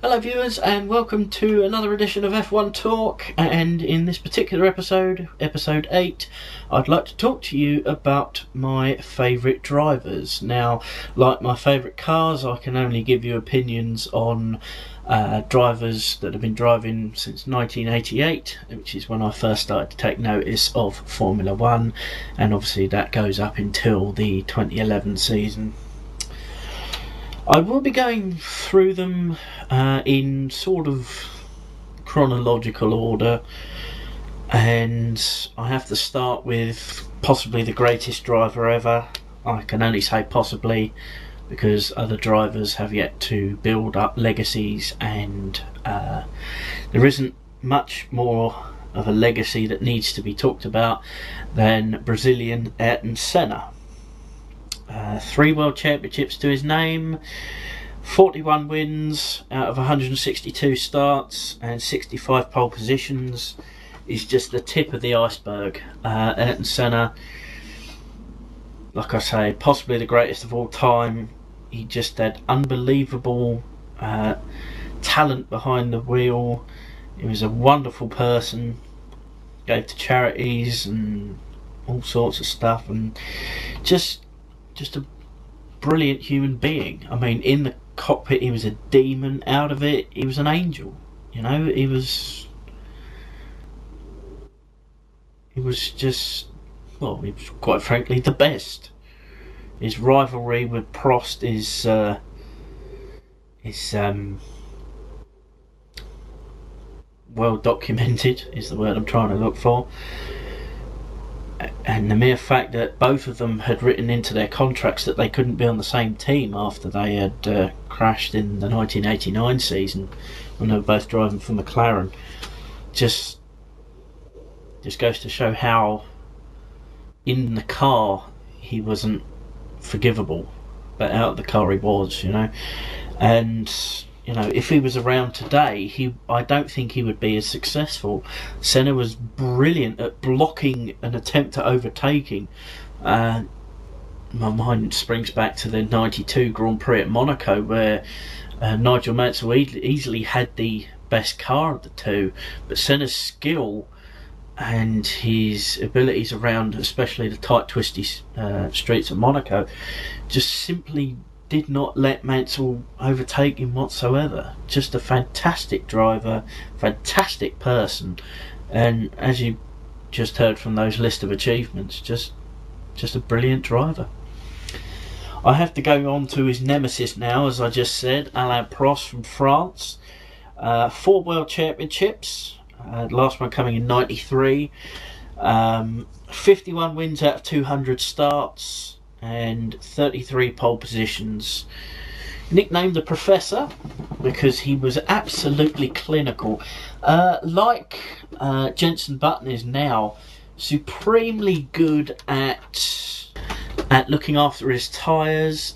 Hello viewers, and welcome to another edition of F1 Talk. And in this particular episode, episode 8, I'd like to talk to you about my favourite drivers. Now, like my favourite cars, I can only give you opinions on drivers that have been driving since 1988, which is when I first started to take notice of Formula 1, and obviously that goes up until the 2011 season. I will be going through them in sort of chronological order, and I have to start with possibly the greatest driver ever. I can only say possibly because other drivers have yet to build up legacies, and there isn't much more of a legacy that needs to be talked about than Brazilian Ayrton Senna. 3 world championships to his name, 41 wins out of 162 starts, and 65 pole positions is just the tip of the iceberg. Ayrton Senna, like I say, possibly the greatest of all time. He just had unbelievable talent behind the wheel. He was a wonderful person, gave to charities and all sorts of stuff, and just a brilliant human being. I mean, in the cockpit he was a demon, out of it he was an angel. You know, he was just, well, he was quite frankly the best. His rivalry with Prost is well documented, is the word I'm trying to look for. And the mere fact that both of them had written into their contracts that they couldn't be on the same team after they had crashed in the 1989 season when they were both driving for McLaren just goes to show how in the car he wasn't forgivable, but out of the car he was, you know. And you know, if he was around today, I don't think he would be as successful. Senna was brilliant at blocking an attempt at overtaking. My mind springs back to the 92 Grand Prix at Monaco, where Nigel Mansell easily had the best car of the two, but Senna's skill and his abilities around, especially the tight, twisty streets of Monaco, just simply did not let Mansell overtake him whatsoever. Just a fantastic driver, fantastic person, and as you just heard from those list of achievements, just a brilliant driver. I have to go on to his nemesis now, as I just said, Alain Prost from France. 4 world championships, last one coming in 93, 51 wins out of 200 starts, and 33 pole positions. Nicknamed the Professor because he was absolutely clinical. Like Jenson Button is now, supremely good at looking after his tyres,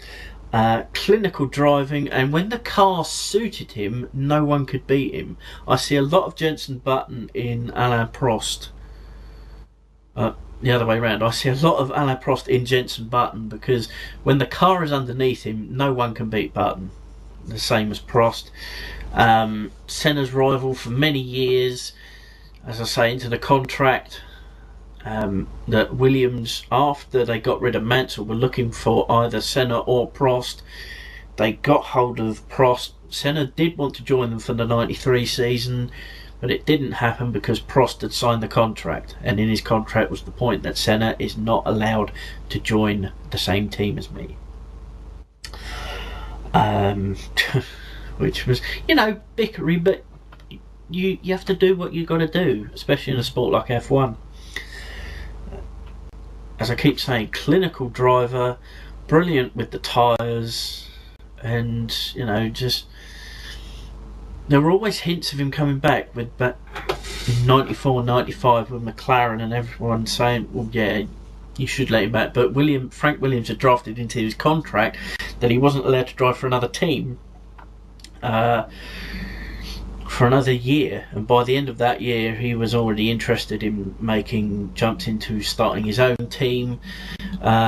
clinical driving, and when the car suited him, no one could beat him. I see a lot of Jenson Button in Alain Prost. The other way around, I see a lot of Alain Prost in Jenson Button, because when the car is underneath him, no one can beat Button. The same as Prost. Senna's rival for many years, as I say, into the contract that Williams, after they got rid of Mansell, were looking for either Senna or Prost. They got hold of Prost. Senna did want to join them for the 93 season, but it didn't happen because Prost had signed the contract, and in his contract was the point that Senna is not allowed to join the same team as me. Which was, you know, bickery, but you have to do what you got to do, especially in a sport like F1. As I keep saying, clinical driver, brilliant with the tyres, and you know, just there were always hints of him coming back in 94, 95 with McLaren, and everyone saying, well, yeah, you should let him back. But Frank Williams had drafted into his contract that he wasn't allowed to drive for another team for another year, and by the end of that year he was already interested in making jumps into starting his own team.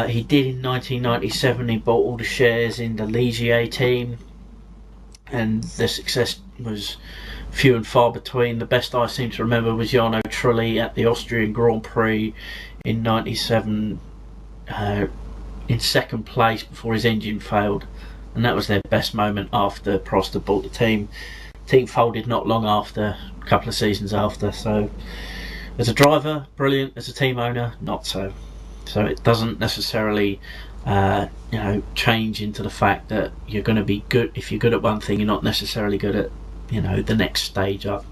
He did in 1997. He bought all the shares in the Ligier team, and the success was few and far between. The best I seem to remember was Jarno Trulli at the Austrian Grand Prix in '97, in second place before his engine failed, and that was their best moment after Prost had bought the team. Team folded not long after, a couple of seasons after. So as a driver, brilliant. As a team owner, not so. So it doesn't necessarily change into the fact that you're going to be good. If you're good at one thing, you're not necessarily good at the next stage up.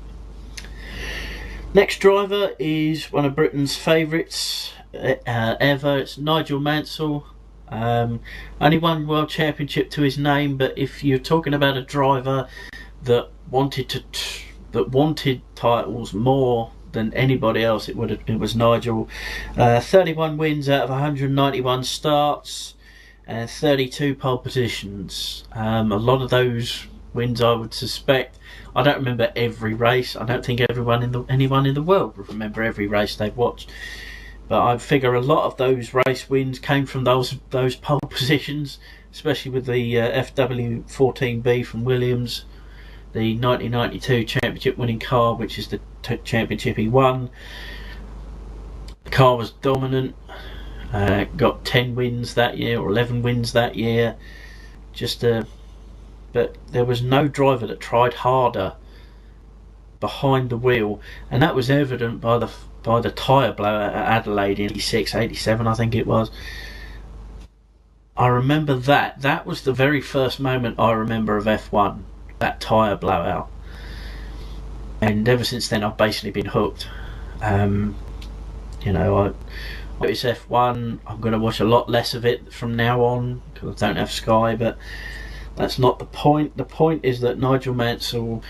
Next driver is one of Britain's favourites ever. It's Nigel Mansell. Only one world championship to his name, but if you're talking about a driver that wanted titles more than anybody else, it was Nigel. 31 wins out of 191 starts and 32 pole positions. A lot of those wins, I would suspect, I don't remember every race. I don't think anyone in the world would remember every race they've watched, but I figure a lot of those race wins came from those pole positions, especially with the FW14B from Williams, the 1992 championship winning car, which is the championship he won. The car was dominant, got 10 wins that year or 11 wins that year. But there was no driver that tried harder behind the wheel, and that was evident by the tyre blowout at Adelaide in '86, '87, I think it was. I remember that was the very first moment I remember of F1, that tyre blowout, and ever since then I've basically been hooked. It's F1. I'm going to watch a lot less of it from now on because I don't have Sky, but that's not the point. The point is that Nigel Mansell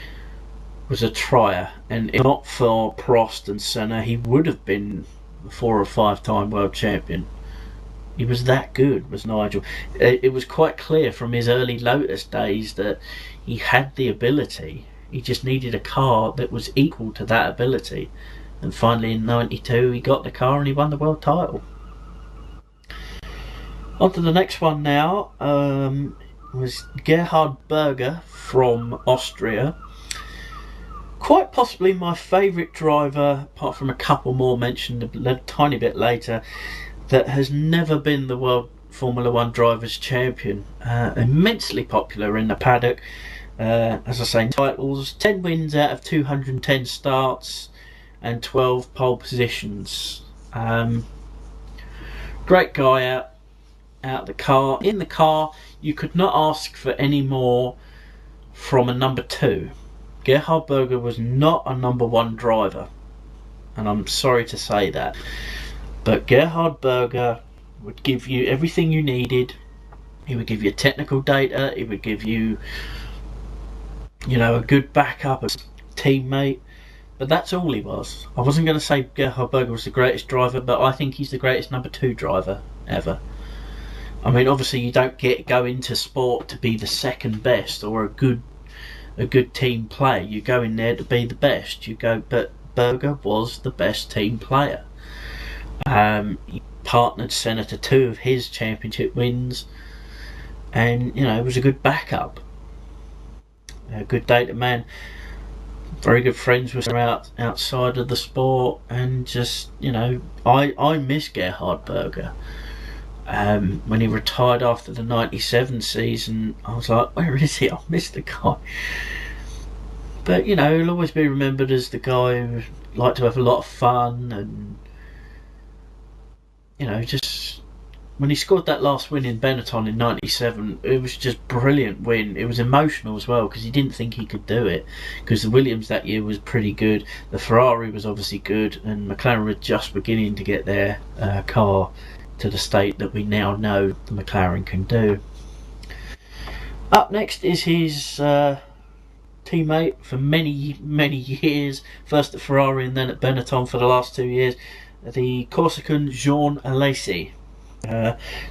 was a trier, and if not for Prost and Senna, he would have been a 4 or 5 time world champion. He was that good, was Nigel. It was quite clear from his early Lotus days that he had the ability. He just needed a car that was equal to that ability. And finally in '92 he got the car and he won the world title. On to the next one now. Was Gerhard Berger from Austria. Quite possibly my favourite driver, apart from a couple more mentioned a tiny bit later, that has never been the World Formula 1 Drivers' Champion. Immensely popular in the paddock. As I say, titles, 10 wins out of 210 starts and 12 pole positions. Great guy out the car. In the car, you could not ask for any more from a number 2. Gerhard Berger was not a number 1 driver, and I'm sorry to say that, but Gerhard Berger would give you everything you needed. He would give you technical data, he would give you a good backup, a teammate, but that's all he was. I wasn't going to say Gerhard Berger was the greatest driver, but I think he's the greatest number 2 driver ever. I mean, obviously you don't go into sport to be the second best or a good team player. You go in there to be the best. But Berger was the best team player. He partnered Senna to 2 of his championship wins, and it was a good backup, a good data man. Very good friends with him outside of the sport, and just I miss Gerhard Berger. When he retired after the '97 season, I was like, where is he? I miss the guy. But he'll always be remembered as the guy who liked to have a lot of fun, and just when he scored that last win in Benetton in '97, it was just brilliant win. It was emotional as well because he didn't think he could do it, because the Williams that year was pretty good, the Ferrari was obviously good, and McLaren were just beginning to get their car to the state that we now know the McLaren can do. Up next is his teammate for many years, first at Ferrari and then at Benetton for the last 2 years, the Corsican Jean Alesi.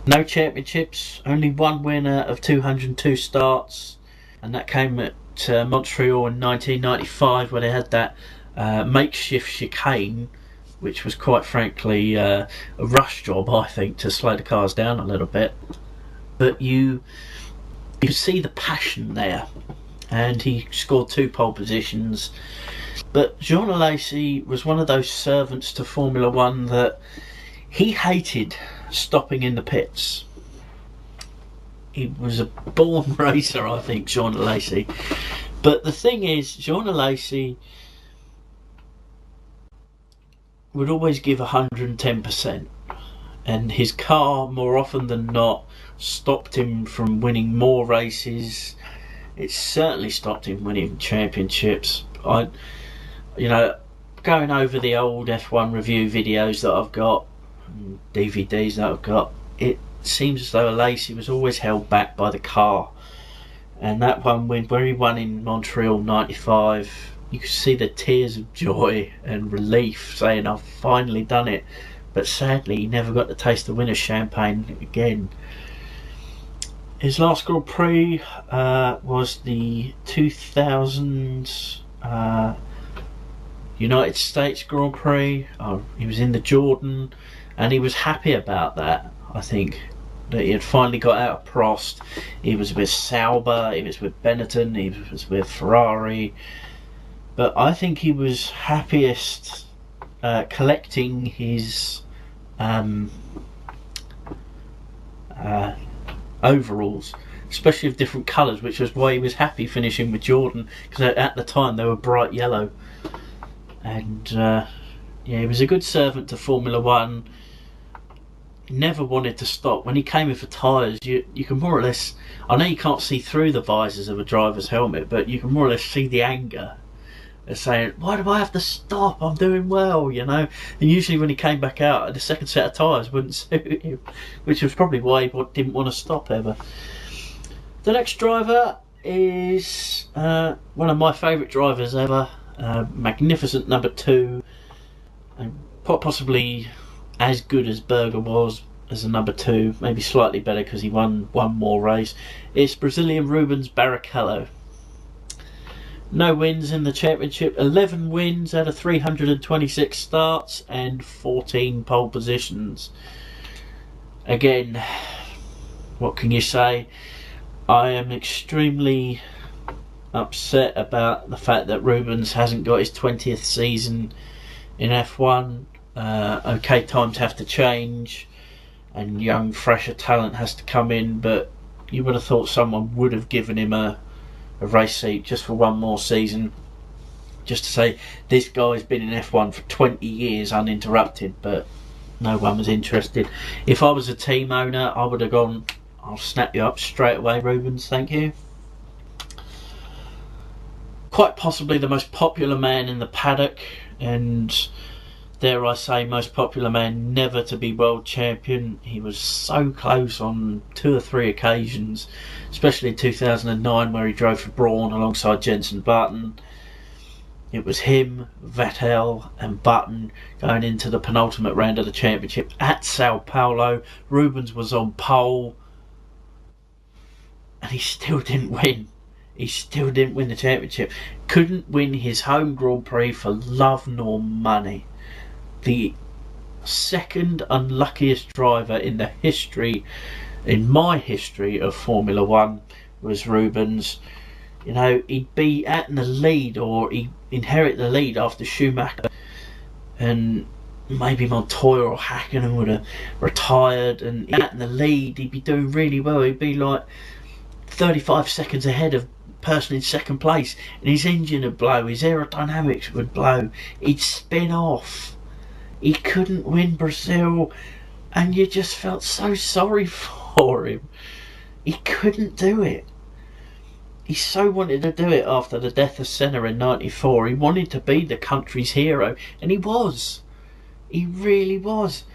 No championships, only 1 winner of 202 starts, and that came at Montreal in 1995, where they had that makeshift chicane, which was quite frankly a rush job, I think, to slow the cars down a little bit. But you see the passion there, and he scored 2 pole positions. But Jean Alesi was one of those servants to Formula One that he hated stopping in the pits. He was a born racer, I think, Jean Alesi. But the thing is, Jean Alesi would always give 110%, and his car, more often than not, stopped him from winning more races. It certainly stopped him winning championships. Going over the old F1 review videos that I've got, and DVDs that I've got, it seems as though Alesi was always held back by the car. And that one win, where he won in Montreal '95, you could see the tears of joy and relief, saying, I've finally done it. But sadly, he never got to taste the winner's champagne again. His last Grand Prix was the 2000 United States Grand Prix. He was in the Jordan, and he was happy about that, I think. That he had finally got out of Prost. He was with Sauber, he was with Benetton, he was with Ferrari. But I think he was happiest collecting his overalls, especially of different colours, which was why he was happy finishing with Jordan, because at the time they were bright yellow. And he was a good servant to Formula One. Never wanted to stop. When he came in for tyres, you can more or less, I know you can't see through the visors of a driver's helmet, but you can more or less see the anger. They're saying, why do I have to stop? I'm doing well, And usually when he came back out, the second set of tyres wouldn't suit him, which was probably why he didn't want to stop ever. The next driver is one of my favourite drivers ever, magnificent number 2, and possibly as good as Berger was as a number 2, maybe slightly better because he won one more race. It's Brazilian Rubens Barrichello. No wins in the championship, 11 wins out of 326 starts and 14 pole positions. Again, what can you say? I am extremely upset about the fact that Rubens hasn't got his 20th season in F1. Okay, times have to change and young, fresher talent has to come in, but you would have thought someone would have given him a race seat just for one more season, just to say this guy's been in F1 for 20 years uninterrupted, but no one was interested. If I was a team owner, I would have gone, I'll snap you up straight away, Rubens, thank you. Quite possibly the most popular man in the paddock, and dare I say, most popular man never to be world champion. He was so close on 2 or 3 occasions, especially in 2009 where he drove for Brawn alongside Jenson Button. It was him, Vettel and Button going into the penultimate round of the championship at Sao Paulo. Rubens was on pole and he still didn't win. He still didn't win the championship. Couldn't win his home Grand Prix for love nor money. The second unluckiest driver in my history of Formula One was Rubens. He'd be at the lead, or he'd inherit the lead after Schumacher, and maybe Montoya or Hakkinen would have retired, and at the lead he'd be doing really well. He'd be like 35 seconds ahead of person in second place, and his engine would blow, his aerodynamics would blow, he'd spin off. He couldn't win Brazil, and you just felt so sorry for him. He couldn't do it. He so wanted to do it after the death of Senna in '94. He wanted to be the country's hero, and he was. He really was.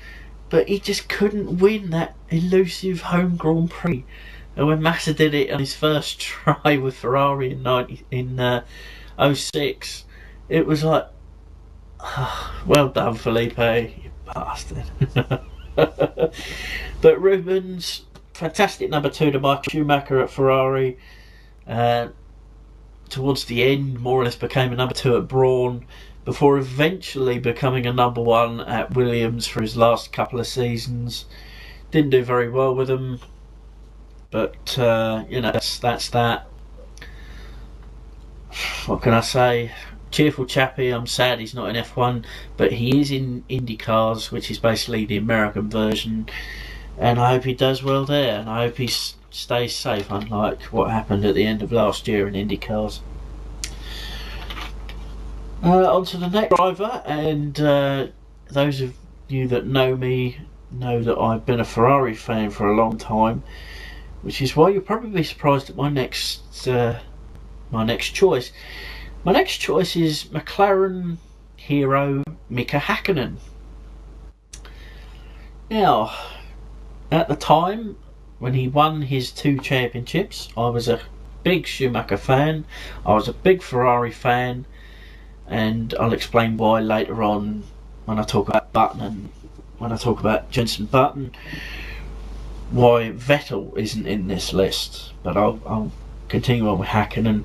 But he just couldn't win that elusive home Grand Prix. And when Massa did it on his first try with Ferrari in '06, it was like, well done, Felipe, you bastard. But Rubens, fantastic number 2 to Michael Schumacher at Ferrari. Towards the end, more or less became a number 2 at Brawn, before eventually becoming a number 1 at Williams for his last couple of seasons. Didn't do very well with them, but that's that. what can I say? Cheerful chappy. I'm sad he's not in F1, but he is in Indy cars, which is basically the American version, and I hope he does well there, and I hope he stays safe, unlike what happened at the end of last year in Indy cars. On to the next driver, and those of you that know me know that I've been a Ferrari fan for a long time, which is why you'll probably be surprised at my next choice. My next choice is McLaren hero Mika Hakkinen. Now, at the time when he won his 2 championships, I was a big Schumacher fan, I was a big Ferrari fan, and I'll explain why later on when I talk about Button and when I talk about Jenson Button, why Vettel isn't in this list. But I'll continue on with Hakkinen.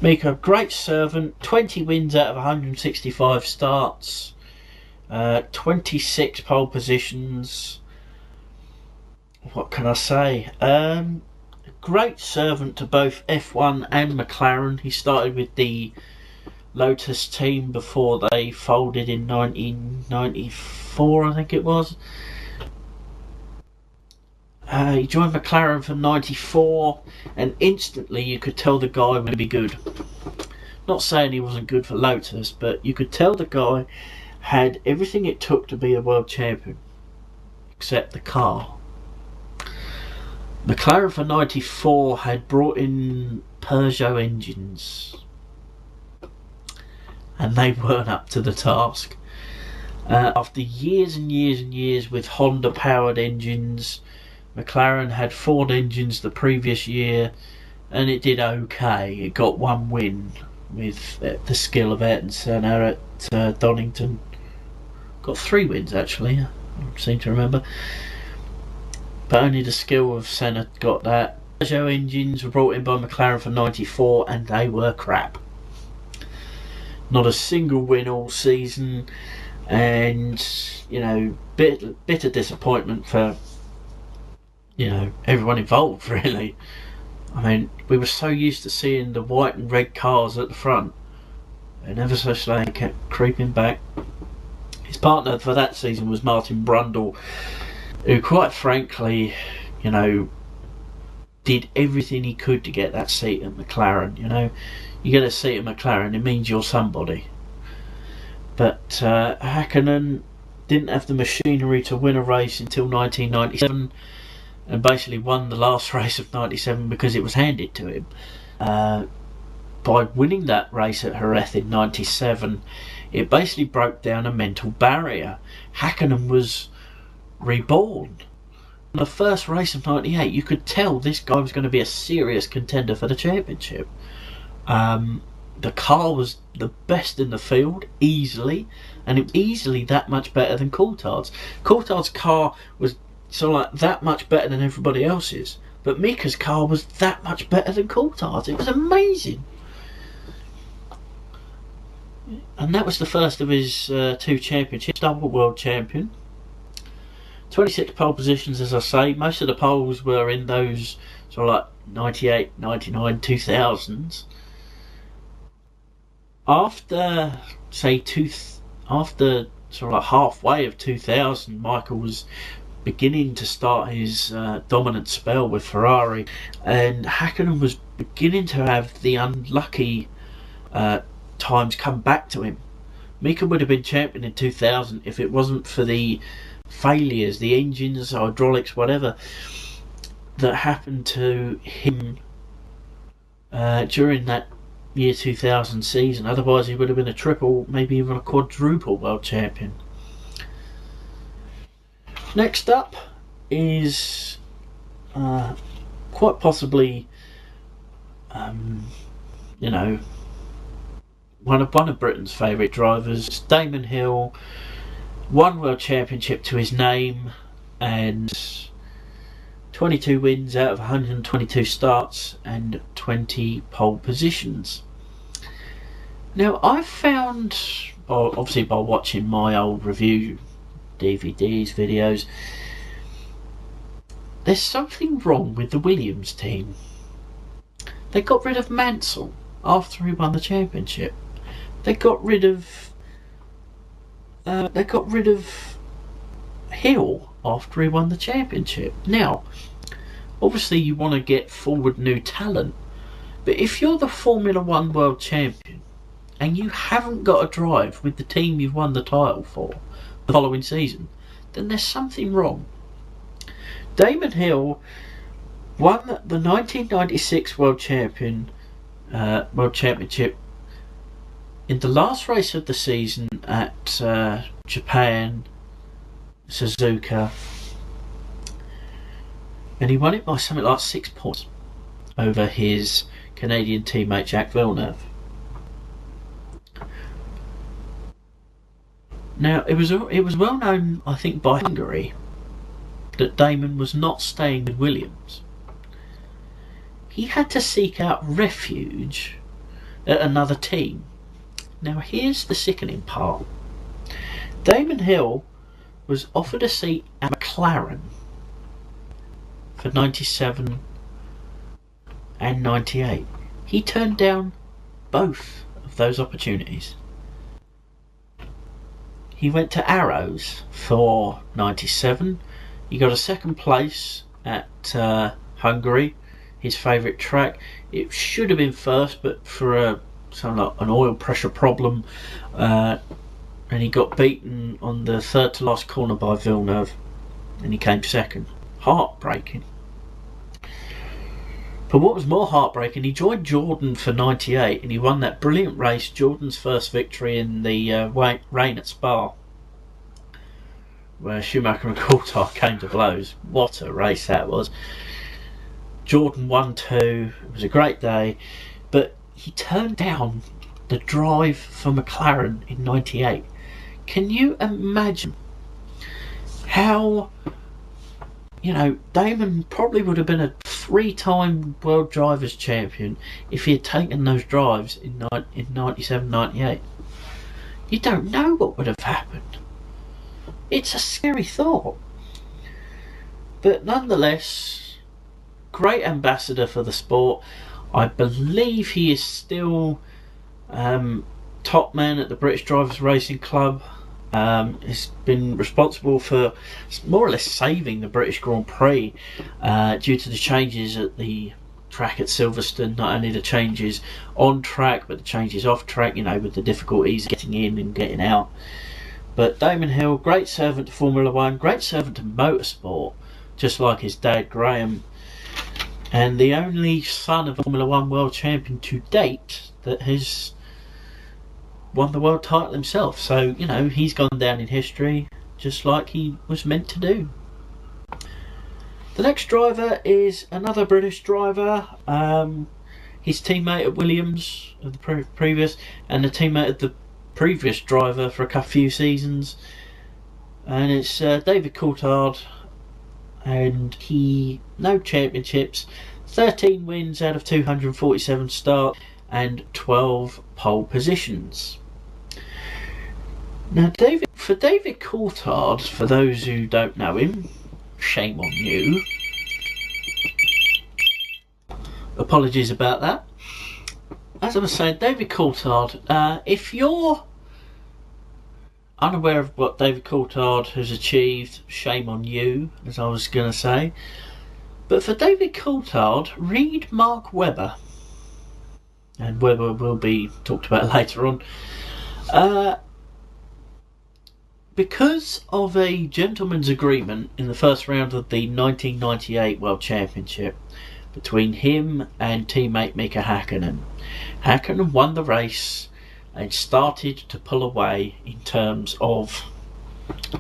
Mika, great servant, 20 wins out of 165 starts, 26 pole positions. What can I say? Great servant to both F1 and McLaren. He started with the Lotus team before they folded in 1994, I think it was. He joined McLaren from 94, and instantly you could tell the guy would be good. Not saying he wasn't good for Lotus, but you could tell the guy had everything it took to be a world champion, except the car. McLaren for 94 had brought in Peugeot engines, and they weren't up to the task. After years and years and years with Honda powered engines, McLaren had Ford engines the previous year, and it did okay. It got 1 win with the skill of Ayrton Senna at Donington. Got 3 wins actually, I seem to remember, but only the skill of Senna got that. Peugeot engines were brought in by McLaren for 94, and they were crap. Not a single win all season, and bitter disappointment for everyone involved, really. I mean, we were so used to seeing the white and red cars at the front, and ever so slowly kept creeping back. His partner for that season was Martin Brundle, who quite frankly, did everything he could to get that seat at McLaren. You get a seat at McLaren, it means you're somebody. But Hakkinen didn't have the machinery to win a race until 1997, and basically won the last race of 97 because it was handed to him. By winning that race at Jerez in 97, it basically broke down a mental barrier. Hakkinen was reborn. In the first race of 98, you could tell this guy was going to be a serious contender for the championship. The car was the best in the field, easily, and it was easily that much better than Coulthard's. Coulthard's car was sort of like that much better than everybody else's, but Mika's car was that much better than Coulthard's. It was amazing. And that was the first of his 2 championships, double world champion. 26 pole positions, as I say. Most of the poles were in those sort of like 98, 99, 2000s. After after sort of like halfway of 2000, Michael was beginning to start his dominant spell with Ferrari, and Hakkinen was beginning to have the unlucky times come back to him. Mika would have been champion in 2000 if it wasn't for the failures, the engines, hydraulics, whatever, that happened to him during that year 2000 season. Otherwise he would have been a triple, maybe even a quadruple world champion. Next up is quite possibly one of Britain's favourite drivers, Damon Hill. 1 world championship to his name, and 22 wins out of 122 starts and 20 pole positions. Now, I've found, obviously by watching my old review DVDs, videos, there's something wrong with the Williams team. They got rid of Mansell. after he won the championship. They got rid of Hill after he won the championship. Now, obviously you want to get forward new talent, but if you're the Formula One world champion and you haven't got a drive with the team you've won the title for the following season, then there's something wrong. Damon Hill won the 1996 World Championship in the last race of the season at Japan, Suzuka, and he won it by something like 6 points over his Canadian teammate Jacques Villeneuve. Now, it was well known, I think, by Hungary that Damon was not staying with Williams. He had to seek out refuge at another team. Now, here's the sickening part. Damon Hill was offered a seat at McLaren for 97 and 98. He turned down both of those opportunities. He went to Arrows for 97. He got a second place at Hungary, his favourite track. It should have been first, but for something like an oil pressure problem, and he got beaten on the third to last corner by Villeneuve, and he came second. Heartbreaking. But what was more heartbreaking, he joined Jordan for 98 and he won that brilliant race, Jordan's first victory in the rain at Spa, where Schumacher and Coulthard came to blows. What a race that was. Jordan won too. It was a great day, but he turned down the drive for McLaren in 98. Can you imagine how, Damon probably would have been a 3-time World Drivers' Champion if he had taken those drives in 97, 98. You don't know what would have happened. It's a scary thought. But nonetheless, great ambassador for the sport. I believe he is still top man at the British Drivers Racing Club. He's been responsible for more or less saving the British Grand Prix due to the changes at the track at Silverstone. Not only the changes on track, but the changes off track, with the difficulties getting in and getting out. But Damon Hill, great servant to Formula One, great servant to motorsport, just like his dad Graham, and the only son of a Formula One world champion to date that has won the world title himself. So, he's gone down in history just like he was meant to do. The next driver is another British driver, his teammate at Williams of the previous, and the teammate of the previous driver for a few seasons, and it's David Coulthard, and no championships, 13 wins out of 247 starts and 12 pole positions. Now, for David Coulthard, for those who don't know him, shame on you. Apologies about that. As I was saying, David Coulthard, if you're unaware of what David Coulthard has achieved, shame on you, as I was going to say. But for David Coulthard, read Mark Webber. And Webber will be talked about later on. Because of a gentleman's agreement in the first round of the 1998 World Championship between him and teammate Mika Häkkinen, Häkkinen won the race and started to pull away in terms of,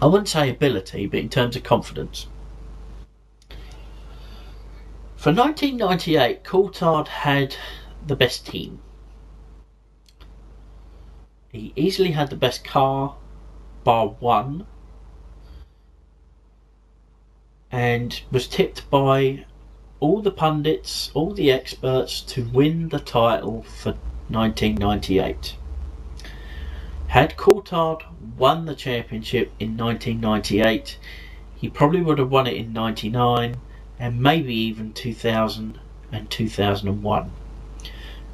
I wouldn't say ability, but in terms of confidence. For 1998, Coulthard had the best team. He easily had the best car, bar one, and was tipped by all the pundits, all the experts, to win the title for 1998. Had Coulthard won the championship in 1998, he probably would have won it in 99 and maybe even 2000 and 2001.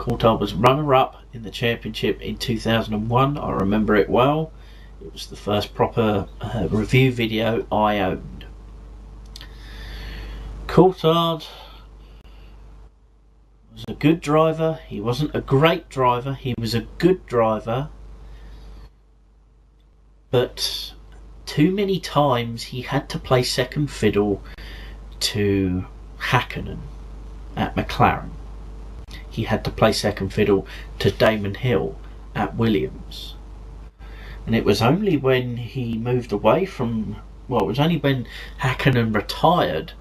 Coulthard was runner-up in the championship in 2001. I remember it well. It was the first proper review video I owned. Coulthard was a good driver. He wasn't a great driver. He was a good driver. But too many times he had to play second fiddle to Häkkinen at McLaren. He had to play second fiddle to Damon Hill at Williams. And it was only when he moved away from... Well, it was only when Häkkinen retired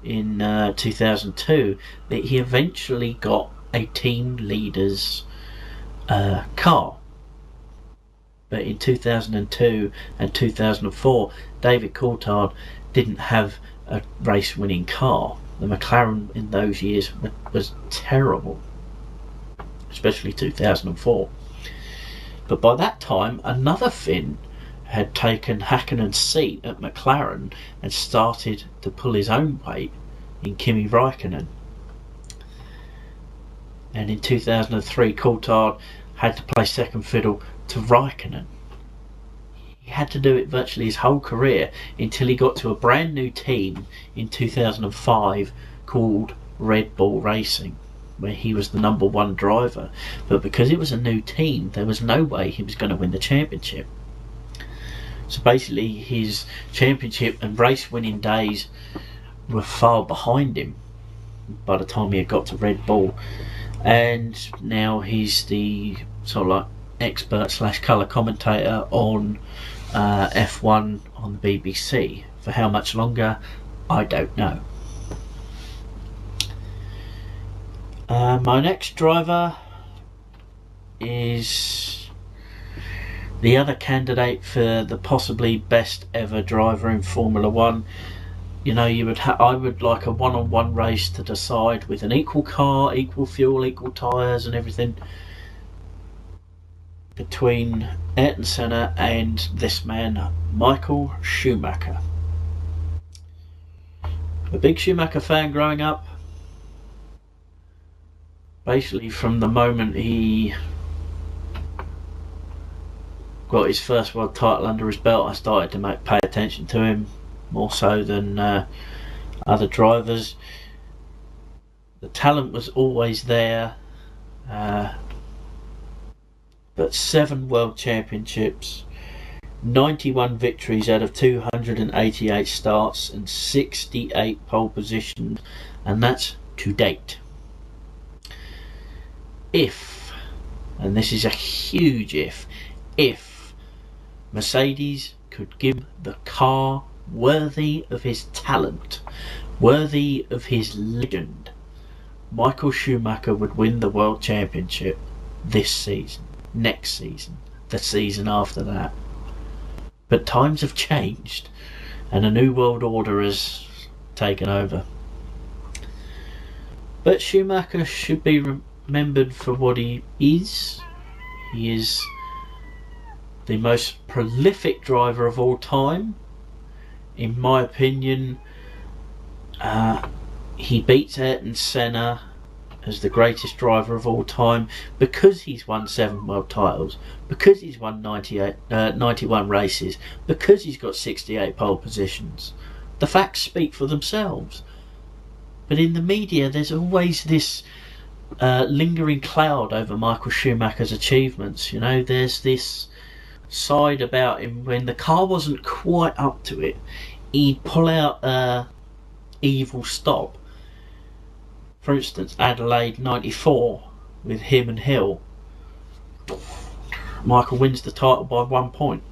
in 2002 that he eventually got a team leader's car. But in 2002 and 2004, David Coulthard didn't have a race-winning car. The McLaren in those years was terrible, especially 2004. But by that time, another Finn had taken Häkkinen's seat at McLaren and started to pull his own weight in Kimi Räikkönen. And in 2003, Coulthard had to play second fiddle to Räikkönen. He had to do it virtually his whole career until he got to a brand new team in 2005 called Red Bull Racing, where he was the number one driver. But because it was a new team, there was no way he was going to win the championship. So basically his championship and race winning days were far behind him by the time he had got to Red Bull. And now he's the sort of like expert / colour commentator on F1 on the BBC. For how much longer, I don't know. My next driver is the other candidate for the possibly best ever driver in Formula One. You know, I would like a one-on-one race to decide with an equal car, equal fuel, equal tyres and everything between Ayrton Senna and this man, Michael Schumacher. A big Schumacher fan growing up. Basically from the moment he got his first world title under his belt, I started to pay attention to him more so than other drivers. The talent was always there, but 7 world championships, 91 victories out of 288 starts and 68 pole positions, and that's to date. If, and this is a huge if Mercedes could give the car worthy of his talent, worthy of his legend, Michael Schumacher would win the World Championship this season, next season, the season after that. But times have changed and a new world order has taken over. But Schumacher should be remembered for what he is. He is the most prolific driver of all time. In my opinion, he beats Ayrton Senna as the greatest driver of all time because he's won 7 world titles, because he's won 91 races, because he's got 68 pole positions. The facts speak for themselves. But in the media, there's always this lingering cloud over Michael Schumacher's achievements. You know, there's this side about him when the car wasn't quite up to it, he'd pull out a evil stop. For instance, Adelaide 94 with him and Hill, Michael wins the title by 1 point.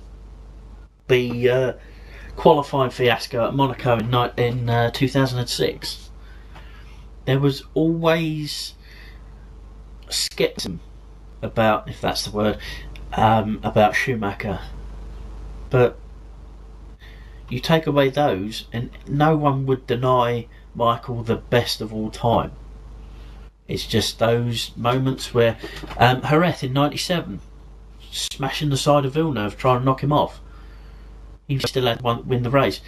The qualifying fiasco at Monaco in 2006, there was always skepticism about, if that's the word, about Schumacher. But you take away those and no one would deny Michael the best of all time. It's just those moments where Jerez in 97, smashing the side of Villeneuve, trying to knock him off, he still had to win the race.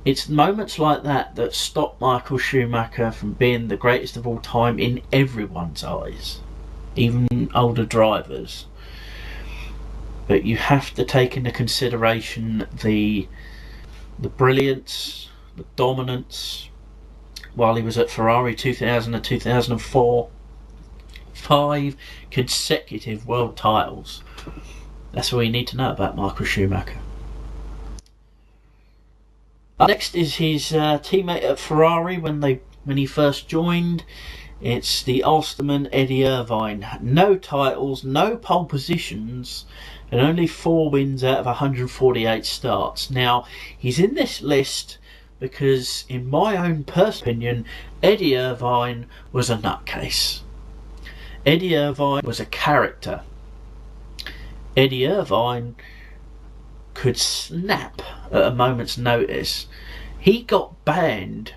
It's moments like that that stop Michael Schumacher from being the greatest of all time in everyone's eyes. even older drivers. But you have to take into consideration the brilliance, the dominance while he was at Ferrari 2000 and 2004. 5 consecutive world titles. That's all you need to know about Michael Schumacher. Next is his teammate at Ferrari when he first joined. It's the Ulsterman Eddie Irvine. No titles, no pole positions, and only 4 wins out of 148 starts. Now, he's in this list because, in my own personal opinion, Eddie Irvine was a nutcase. Eddie Irvine was a character. Eddie Irvine could snap at a moment's notice. He got banned,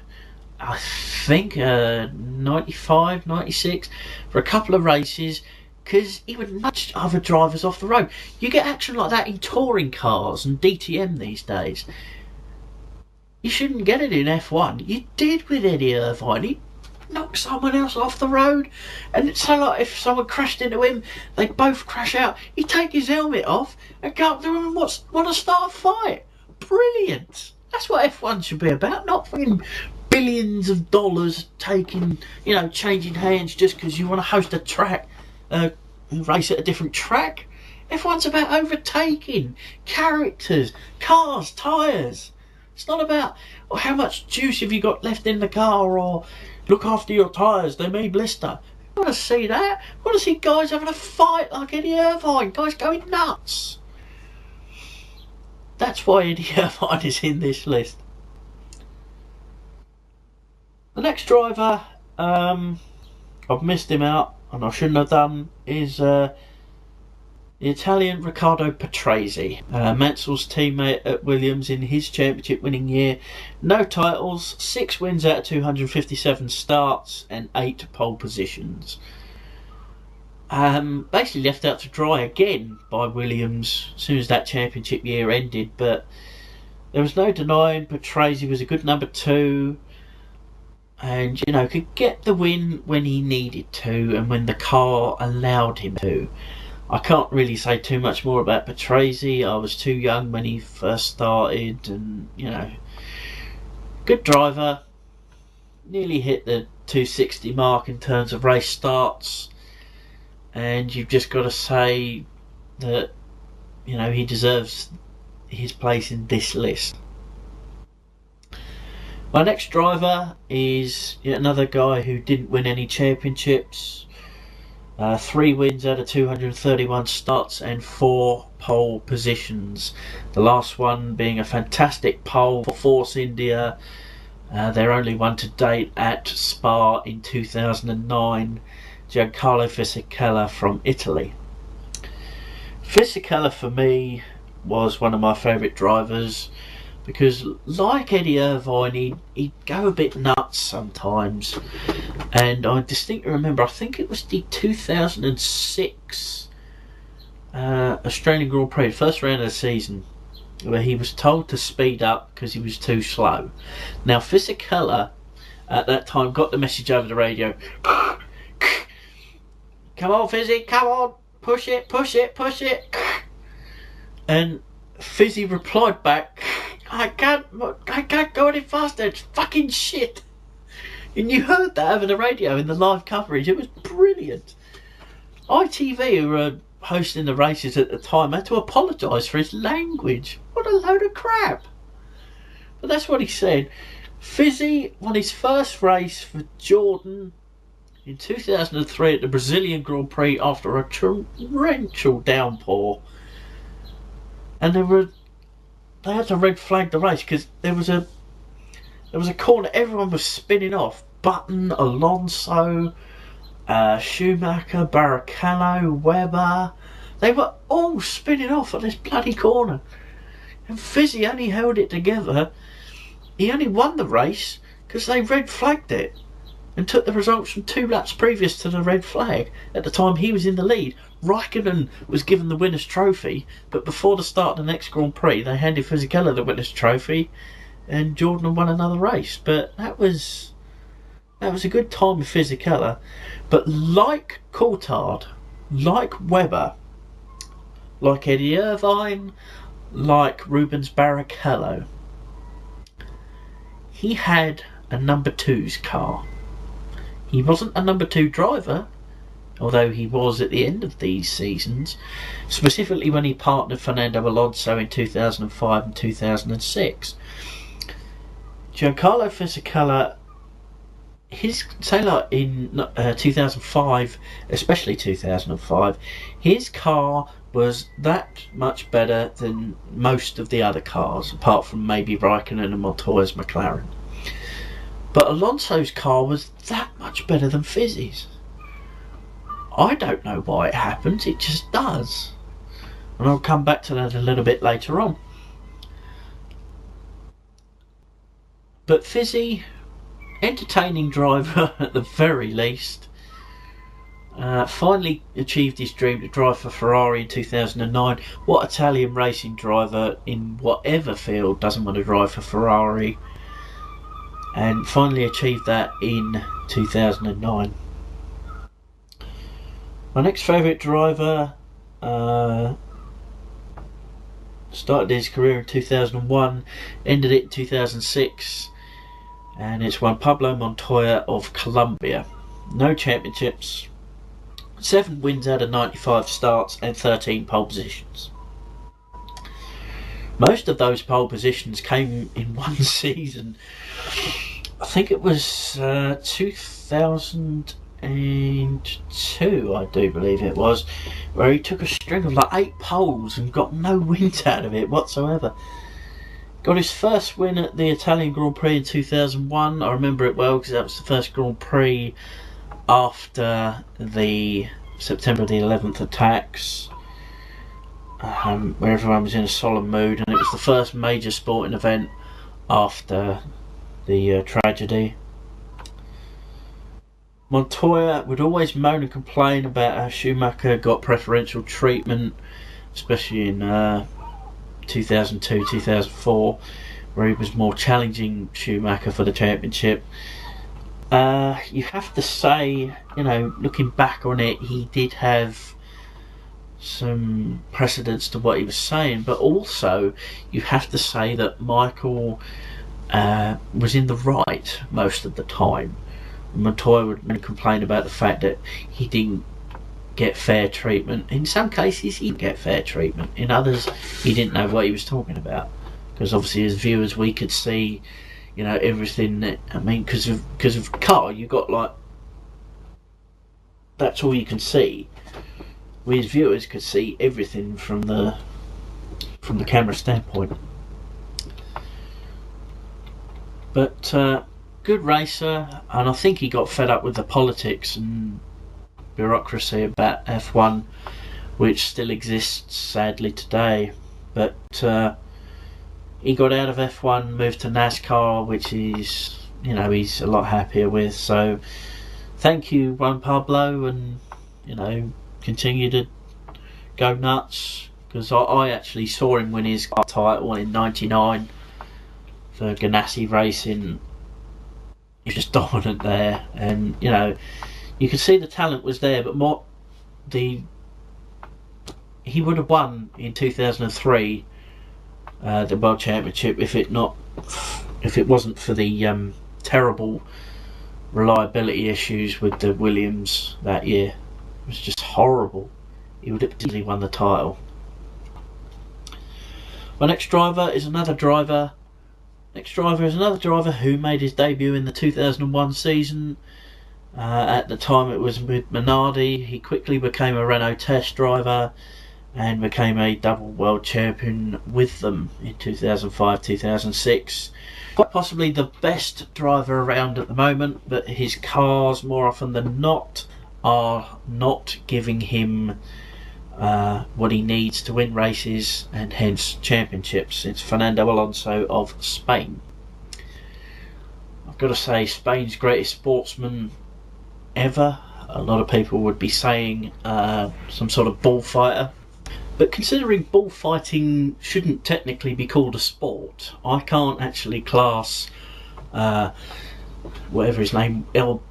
I think, 95, 96, for a couple of races because he would nudge other drivers off the road. You get action like that in touring cars and DTM these days. You shouldn't get it in F1. You did with Eddie Irvine. He knocked someone else off the road, and it's so like if someone crashed into him, they both crash out. He'd take his helmet off and go up to him and want to start a fight. Brilliant. That's what F1 should be about, not fucking billions of dollars changing hands just because you want to host a track, race at a different track. F1's about overtaking, characters, cars, tyres. It's not about how much juice have you got left in the car, or look after your tyres, they may blister. I want to see that. I want to see guys having a fight like Eddie Irvine, guys going nuts. That's why Eddie Irvine is in this list. The next driver, I've missed him out, and I shouldn't have done, is the Italian Riccardo Patrese, Mansell's teammate at Williams in his championship winning year. No titles, 6 wins out of 257 starts, and 8 pole positions. Basically left out to dry again by Williams as soon as that championship year ended, but there was no denying Patrese was a good number 2, and could get the win when he needed to and when the car allowed him to. I can't really say too much more about Patrese. I was too young when he first started, and good driver, nearly hit the 260 mark in terms of race starts, and you've just got to say that he deserves his place in this list. My next driver is yet another guy who didn't win any championships. 3 wins out of 231 starts and 4 pole positions. The last one being a fantastic pole for Force India, their only one to date at Spa in 2009. Giancarlo Fisichella from Italy. Fisichella for me was one of my favourite drivers because, like Eddie Irvine, he'd go a bit nuts sometimes. And I distinctly remember, I think it was the 2006 Australian Grand Prix, first round of the season, where he was told to speed up because he was too slow. Now, Fisichella at that time got the message over the radio. Come on, Fizzy, come on, push it, push it, push it. And Fizzy replied back, I can't go any faster, it's fucking shit. And you heard that over the radio in the live coverage. It was brilliant. ITV, who were hosting the races at the time, had to apologise for his language. What a load of crap. But that's what he said. Fizzy won his first race for Jordan in 2003 at the Brazilian Grand Prix after a torrential downpour. And they had to red flag the race because there was a corner everyone was spinning off. Button, Alonso, Schumacher, Barrichello, Webber. They were all spinning off at this bloody corner. And Fizzy only held it together. He only won the race because they red flagged it and took the results from 2 laps previous to the red flag. At the time he was in the lead. Raikkonen was given the winner's trophy, but before the start of the next Grand Prix they handed Fisichella the winner's trophy and Jordan won another race. But that was That was a good time with Fisichella. But like Coulthard, like Webber, like Eddie Irvine, like Rubens Barrichello, he had a number two's car. He wasn't a number two driver, although he was at the end of these seasons, specifically when he partnered Fernando Alonso in 2005 and 2006. Giancarlo Fisichella, in 2005, especially 2005, his car was that much better than most of the other cars, apart from maybe Raikkonen and Montoya's McLaren. But Alonso's car was that much better than Fizzy's. I don't know why it happens, it just does. And I'll come back to that a little bit later on. But Fizzy, entertaining driver at the very least, finally achieved his dream to drive for Ferrari in 2009. What Italian racing driver in whatever field doesn't want to drive for Ferrari? And finally achieved that in 2009. My next favourite driver started his career in 2001, ended it in 2006, and it's Juan Pablo Montoya of Colombia. No championships, 7 wins out of 95 starts, and 13 pole positions. Most of those pole positions came in one season. I think it was 2002, I do believe it was, where he took a string of like 8 poles and got no wins out of it whatsoever. Got his first win at the Italian Grand Prix in 2001. I remember it well because that was the first Grand Prix after the September the 11th attacks, where everyone was in a solemn mood, and it was the first major sporting event after the tragedy. Montoya would always moan and complain about how Schumacher got preferential treatment, especially in 2002-2004, where he was more challenging Schumacher for the championship. You have to say, looking back on it, he did have some precedence to what he was saying, but also you have to say that Michael was in the right most of the time. Montoya would complain about the fact that he didn't get fair treatment. In some cases he didn't get fair treatment, in others he didn't know what he was talking about, because obviously as viewers we could see everything that, because of car, you got like, that's all you can see. We as viewers could see everything from the camera standpoint. But good racer, and I think he got fed up with the politics and bureaucracy about F1, which still exists sadly today. But he got out of F1, moved to NASCAR, which is, he's a lot happier with. So thank you, Juan Pablo, and continue to go nuts, because I actually saw him win his title in '99 for Ganassi Racing. He was just dominant there, and you could see the talent was there, but he would have won in 2003 the World Championship if it wasn't for the terrible reliability issues with the Williams that year. It was just horrible. He would have easily won the title. My next driver is another driver who made his debut in the 2001 season. At the time it was with Minardi. He quickly became a Renault test driver and became a double world champion with them in 2005-2006. Quite possibly the best driver around at the moment, but his cars more often than not are not giving him what he needs to win races and hence championships. It's Fernando Alonso of Spain. I've got to say, Spain's greatest sportsman ever. A lot of people would be saying some sort of bullfighter, but considering bullfighting shouldn't technically be called a sport, I can't actually class whatever his name, El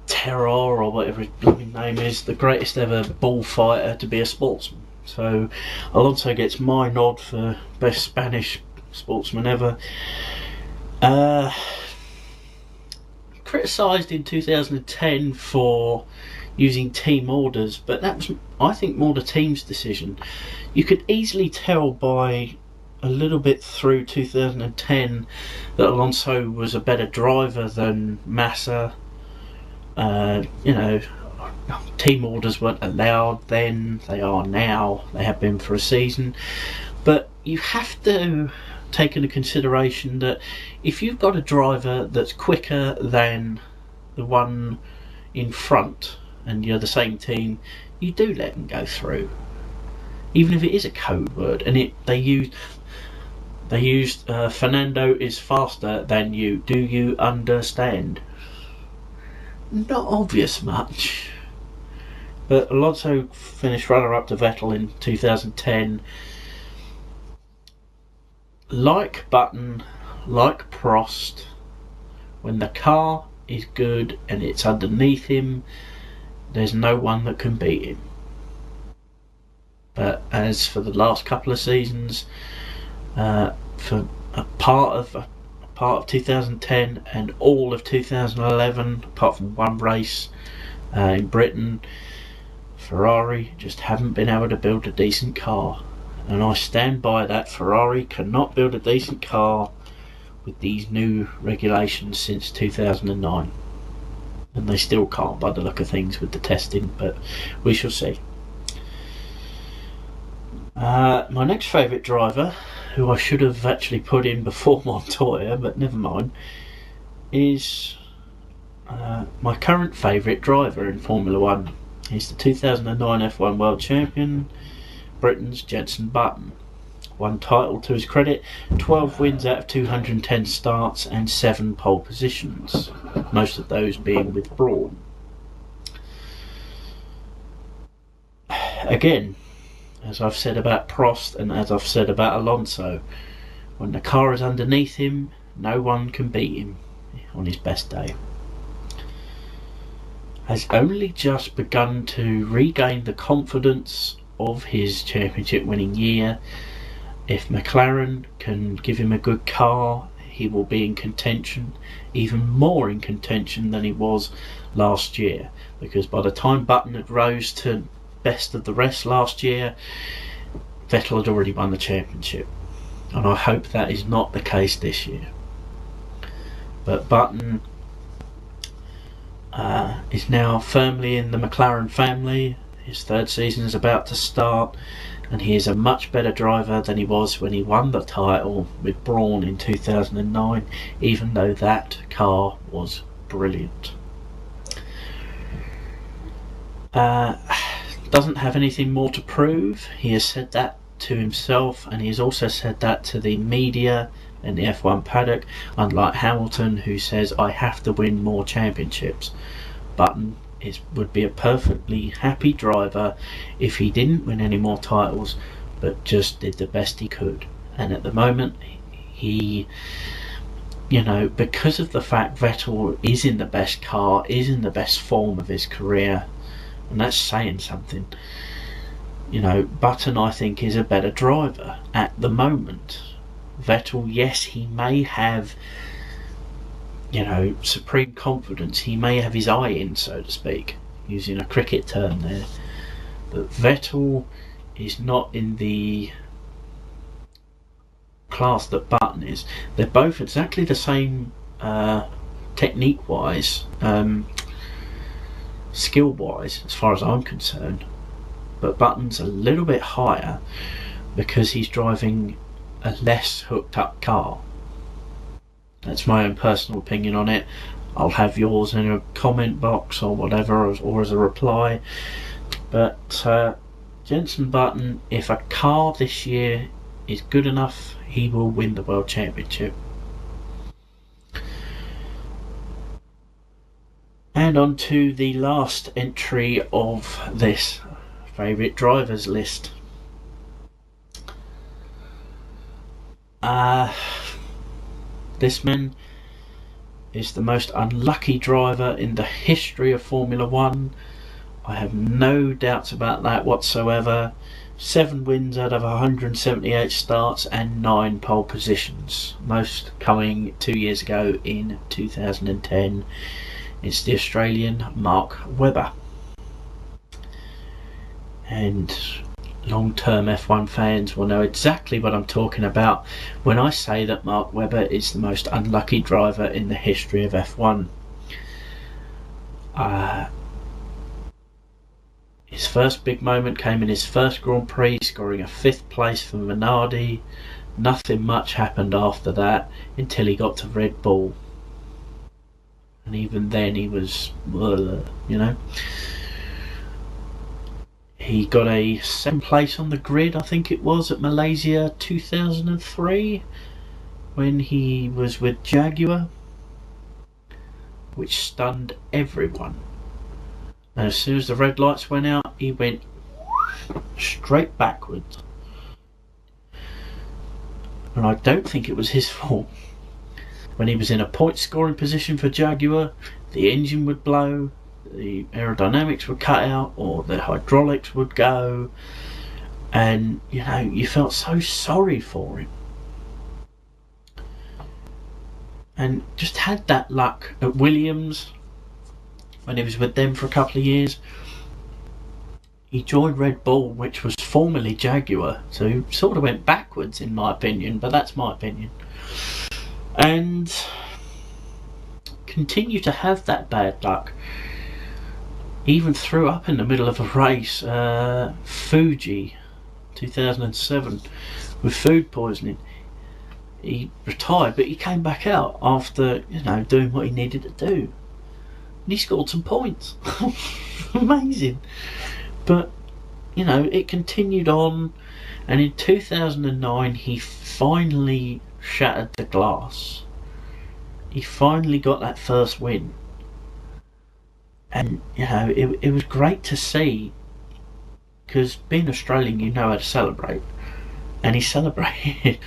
Terror or whatever his blooming name is, the greatest ever bullfighter to be a sportsman. So Alonso gets my nod for best Spanish sportsman ever. Criticised in 2010 for using team orders, but that was, I think, more the team's decision. You could easily tell by a little bit through 2010 that Alonso was a better driver than Massa. Team orders weren't allowed then, they are now, they have been for a season. But you have to take into consideration that if you've got a driver that's quicker than the one in front and you're the same team, you do let them go through, even if it is a code word. And they used Fernando is faster than you. Do you understand? Not obvious much. But Alonso finished runner-up to Vettel in 2010. Like Button, like Prost, when the car is good and it's underneath him, there's no one that can beat him. But as for the last couple of seasons, for a part of 2010 and all of 2011, apart from one race in Britain, Ferrari just haven't been able to build a decent car. And I stand by that. Ferrari cannot build a decent car with these new regulations since 2009. And they still can't by the look of things with the testing, but we shall see. My next favourite driver, who I should have actually put in before Montoya, but never mind, is my current favourite driver in Formula 1. He's the 2009 F1 World Champion, Britain's Jenson Button. One title to his credit, 12 wins out of 210 starts and 7 pole positions, most of those being with Brawn. Again, as I've said about Prost and as I've said about Alonso, when the car is underneath him, no one can beat him on his best day. Has only just begun to regain the confidence of his championship winning year. If McLaren can give him a good car, he will be in contention, even more in contention than he was last year, because by the time Button had rose to best of the rest last year, Vettel had already won the championship, and I hope that is not the case this year. But Button is now firmly in the McLaren family. His third season is about to start, and he is a much better driver than he was when he won the title with Brawn in 2009, even though that car was brilliant. Doesn't have anything more to prove. He has said that to himself, and he has also said that to the media and the F1 paddock, unlike Hamilton, who says, I have to win more championships. Button would be a perfectly happy driver if he didn't win any more titles, but just did the best he could. And at the moment, he, because of the fact Vettel is in the best car, is in the best form of his career, and that's saying something. Button, I think, is a better driver at the moment. Vettel, yes, he may have supreme confidence, he may have his eye in, so to speak, using a cricket term there, but Vettel is not in the class that Button is. They're both exactly the same technique wise, skill wise, as far as I'm concerned, but Button's a little bit higher because he's driving a less hooked up car. That's my own personal opinion on it. I'll have yours in a comment box or whatever, or as a reply. But Jenson Button, if a car this year is good enough, he will win the World Championship. And on to the last entry of this favourite drivers list. This man is the most unlucky driver in the history of Formula One. I have no doubts about that whatsoever. 7 wins out of 178 starts and 9 pole positions, most coming 2 years ago in 2010. It's the Australian Mark Webber. And long-term F1 fans will know exactly what I'm talking about when I say that Mark Webber is the most unlucky driver in the history of F1. His first big moment came in his first Grand Prix, scoring a 5th place for Minardi. Nothing much happened after that until he got to Red Bull. And even then he was, He got a 7th place on the grid, I think it was, at Malaysia 2003 when he was with Jaguar, which stunned everyone. And as soon as the red lights went out, he went straight backwards. And I don't think it was his fault. When he was in a point scoring position for Jaguar, the engine would blow, the aerodynamics would cut out, or the hydraulics would go, and you felt so sorry for him. And just had that luck at Williams when he was with them for a couple of years. He joined Red Bull, which was formerly Jaguar, so he sort of went backwards in my opinion, but that's my opinion. And continued to have that bad luck. He even threw up in the middle of a race, Fuji 2007, with food poisoning. He retired, but he came back out after doing what he needed to do. And he scored some points. Amazing. But it continued on, and in 2009 he finally shattered the glass. He finally got that first win, and it was great to see, because being Australian, you know how to celebrate, and he celebrated.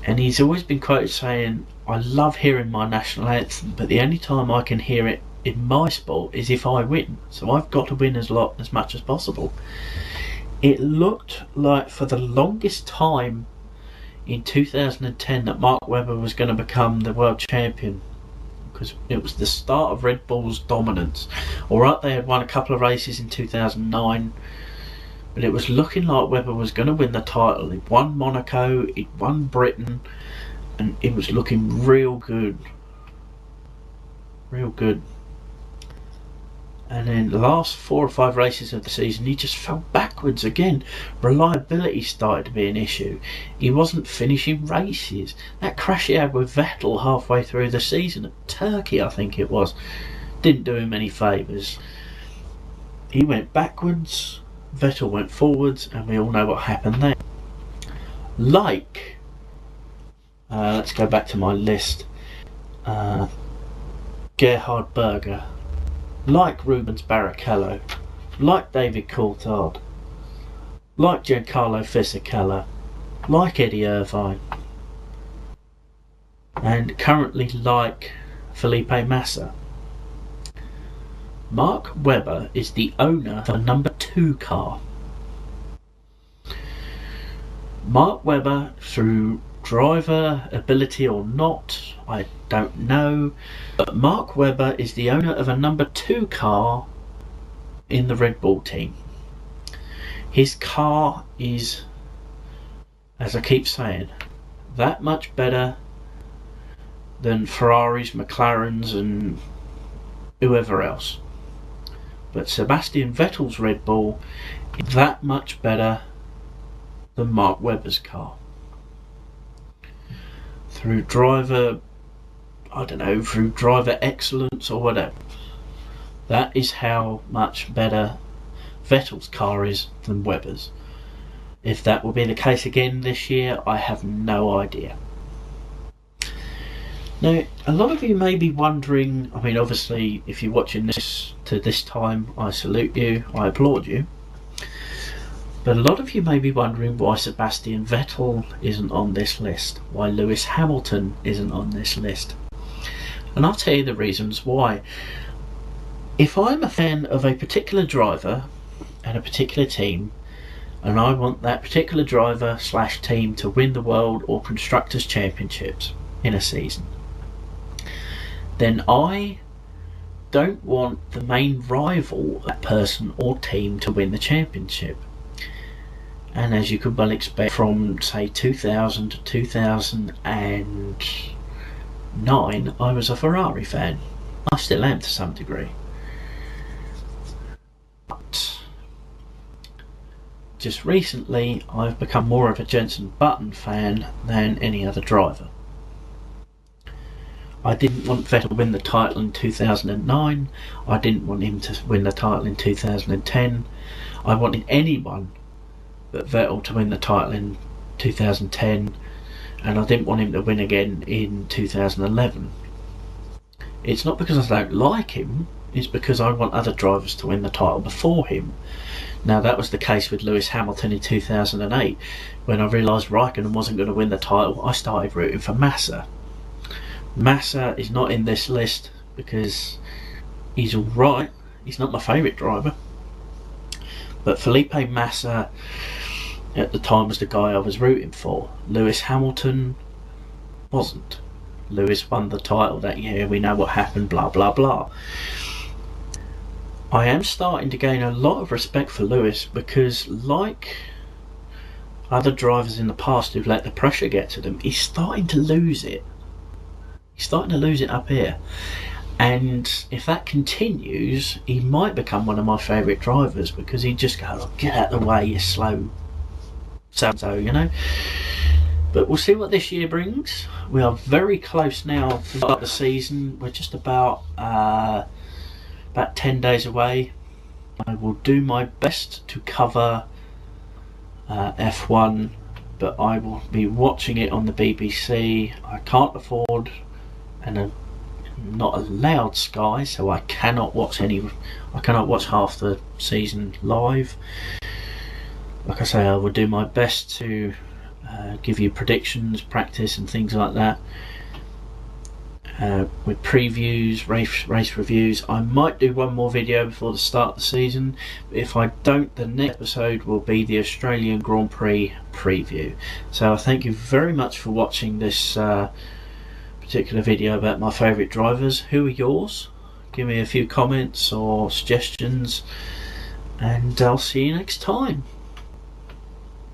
And he's always been quoted saying, "I love hearing my national anthem, but the only time I can hear it in my sport is if I win, so I've got to win as much as possible." It looked like for the longest time in 2010 that Mark Webber was going to become the world champion, because it was the start of Red Bull's dominance. Alright, they had won a couple of races in 2009, but it was looking like Webber was going to win the title. He'd won Monaco, he'd won Britain, and it was looking real good. Real good. And then the last 4 or 5 races of the season, he just fell backwards again. Reliability started to be an issue. He wasn't finishing races. That crash he had with Vettel halfway through the season at Turkey, I think it was, didn't do him any favours. He went backwards, Vettel went forwards, and we all know what happened there. Let's go back to my list. Gerhard Berger, like Rubens Barrichello, like David Coulthard, like Giancarlo Fisichella, like Eddie Irvine, and currently like Felipe Massa. Mark Webber is the owner of a number 2 car. Mark Webber, through driver ability or not, I don't know, but Mark Webber is the owner of a number 2 car in the Red Bull team. His car is, as I keep saying, that much better than Ferraris, McLarens and whoever else. But Sebastian Vettel's Red Bull is that much better than Mark Webber's car. Through driver excellence or whatever. That is how much better Vettel's car is than Webber's. If that will be the case again this year, I have no idea. Now, a lot of you may be wondering, obviously, if you're watching this to this time, I salute you, I applaud you. But a lot of you may be wondering why Sebastian Vettel isn't on this list, why Lewis Hamilton isn't on this list. And I'll tell you the reasons why. If I'm a fan of a particular driver and a particular team, and I want that particular driver slash team to win the World or Constructors' Championships in a season, then I don't want the main rival of that person or team to win the championship. And as you could well expect, from say 2000 to 2009, I was a Ferrari fan. I still am to some degree. But just recently, I've become more of a Jenson Button fan than any other driver. I didn't want Vettel to win the title in 2009. I didn't want him to win the title in 2010. I wanted anyone but Vettel to win the title in 2010, and I didn't want him to win again in 2011. It's not because I don't like him, it's because I want other drivers to win the title before him. Now, that was the case with Lewis Hamilton in 2008. When I realised Raikkonen wasn't going to win the title, I started rooting for Massa. Massa is not in this list because he's alright. He's not my favourite driver. But Felipe Massa at the time was the guy I was rooting for. Lewis Hamilton wasn't. Lewis won the title that year, we know what happened, blah blah blah. I am starting to gain a lot of respect for Lewis because, like other drivers in the past who've let the pressure get to them, he's starting to lose it. He's starting to lose it up here. And if that continues, he might become one of my favourite drivers because he'd just go, oh, get out of the way, you slow so, you know. But we'll see what this year brings. We are very close now to start the season. We're just about 10 days away. I will do my best to cover F1, but I will be watching it on the BBC. I can't afford, and I'm not allowed Sky, so I cannot watch half the season live. Like I say, I will do my best to give you predictions, practice and things like that, with previews, race reviews. I might do one more video before the start of the season, but if I don't, the next episode will be the Australian Grand Prix preview. So I thank you very much for watching this particular video about my favourite drivers. Who are yours? Give me a few comments or suggestions, and I'll see you next time.